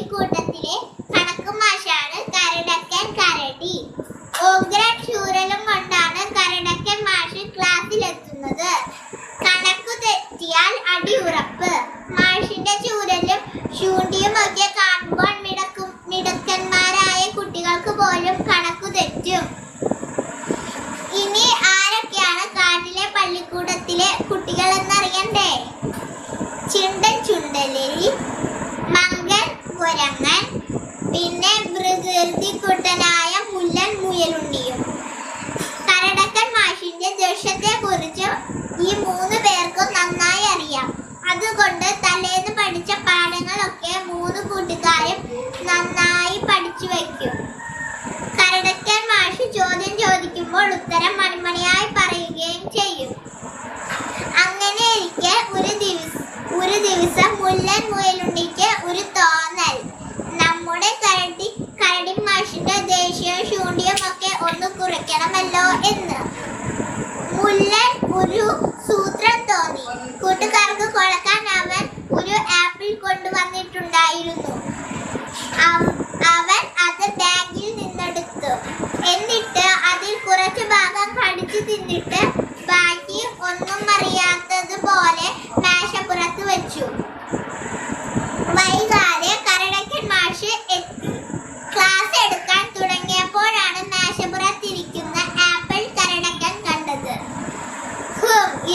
പള്ളിക്കൂട്ടത്തിലെ കണക്ക് മാഷാണ് കരടക്കൻ കരടി. ഉഗ്രൻ ശൂരലും കൊണ്ടാണ് കരടക്കൻ മാഷ് ക്ലാസ്സിലെത്തുന്നത്. കണക്കു തെറ്റിയാൽ അടിയുറപ്പ്. മാഷിന്റെ ചൂരലും ശൂന്യവുമൊക്കെ കാണുമ്പോൾ മിടുക്കന്മാരായ കുട്ടികൾക്ക് പോലും കണക്കു തെറ്റും. ഇനി ആരൊക്കെയാണ് കാട്ടിലെ പള്ളിക്കൂടത്തിലെ കുട്ടികൾ എന്നറിയണ്ടേ? ചിണ്ടൻ ചുണ്ടലി, മങ്കൻ കുരങ്ങൻ, പിന്നെ പ്രകൃതിക്കുട്ടനായ മുല്ലൻ മുയലുണ്ണിയും. കരടക്കൻ മാഷിന്റെ ദേഷ്യത്തെ കുറിച്ച് ഈ 3 പേർക്കും നന്നായി അറിയാം. അതുകൊണ്ട് തലേന്ന് പഠിച്ച പാഠങ്ങളൊക്കെ 3 കൂട്ടുകാരും നന്നായി പഠിച്ചു വയ്ക്കും. കരടക്കൻ മാഷ് ചോദ്യം ചോദിക്കുമ്പോൾ ഉത്തരം മണിമണിയായി പറയുകയും ചെയ്യും. അങ്ങനെയിരിക്കെ ഒരു ദിവസം മുല്ലൻ മുയലുണ്ണിക്ക് ഒരു തോന്നൽ, നമ്മുടെ കരടി മാഷിന്റെ ദേഷ്യവും ശൂന്യവും ഒക്കെ ഒന്ന് കുറയ്ക്കണമല്ലോ എന്ന്. മുല്ലൻ ഒരു സൂത്രം തോന്നി. കൂട്ടുകാർക്ക് കൊടുക്കാൻ അവൻ ഒരു ആപ്പിൾ കൊണ്ടുവന്നിട്ടുണ്ടായിരുന്നു. അവൻ അത് ബാഗിൽ നിന്നെടുത്തു. എന്നിട്ട് അതിൽ കുറച്ച് ഭാഗം കടിച്ചു തിന്നിട്ട് ബാക്കി ഒന്നും അറിയാത്തതുപോലെ മേശപ്പുറത്ത് വെച്ചു. വൈകാതെ കരടക്കൻ മാഷ് എത്തി. ക്ലാസ് എടുക്കാൻ തുടങ്ങിയപ്പോഴാണ് മേശപ്പുറത്തിരിക്കുന്ന ആപ്പിൾ കരടക്കൻ കണ്ടത്.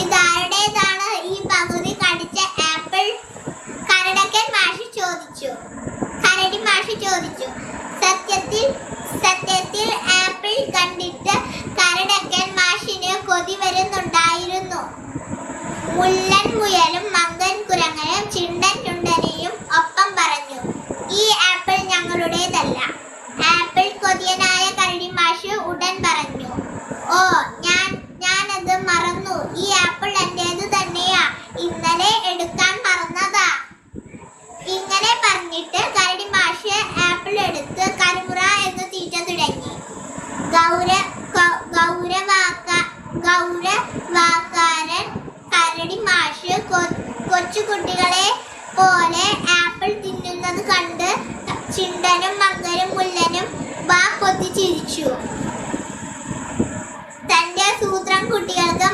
ഇതാരുടേതാണ് ഈ പകുതി കടിച്ച ആപ്പിൾ? കരടി മാഷ് ചോദിച്ചു. സത്യത്തിൽ ആപ്പിൾ കണ്ടിട്ട് കരടക്കൻ മാഷിന് കൊതി വരുന്നുണ്ടായിരുന്നു. മുല്ലൻ മുയലും മങ്കൻ കുരങ്ങനും ചിണ്ടൻ ചുണ്ടനെയും ഒപ്പം പറഞ്ഞു, ഈ ആപ്പിൾ ഞങ്ങളുടേതല്ല. ആപ്പിൾ കൊതിയനായ കരടി മാഷ് ഉടൻ പറഞ്ഞു, ഓ ഞാനത് മറന്നു. ഈ ആപ്പിൾ എന്റേത് തന്നെയാ, ഇന്നലെ എടുക്കാൻ മറന്നതാ. ഇങ്ങനെ പറഞ്ഞിട്ട് കരടി മാഷ് ആപ്പിൾ എടുത്ത് കരുമുറ എന്ന് തീറ്റ തുടങ്ങി. ഗൗരവാക്കാരൻ കരടി മാഷ് കൊച്ചുകുട്ടികളെ പോലെ ആപ്പിൾ തിന്നുന്നത് കണ്ട് ചിണ്ടനും മങ്കനും മുല്ലനും വാ പൊത്തി ചിരിച്ചു. തന്റെ സൂത്രം കുട്ടികൾക്ക്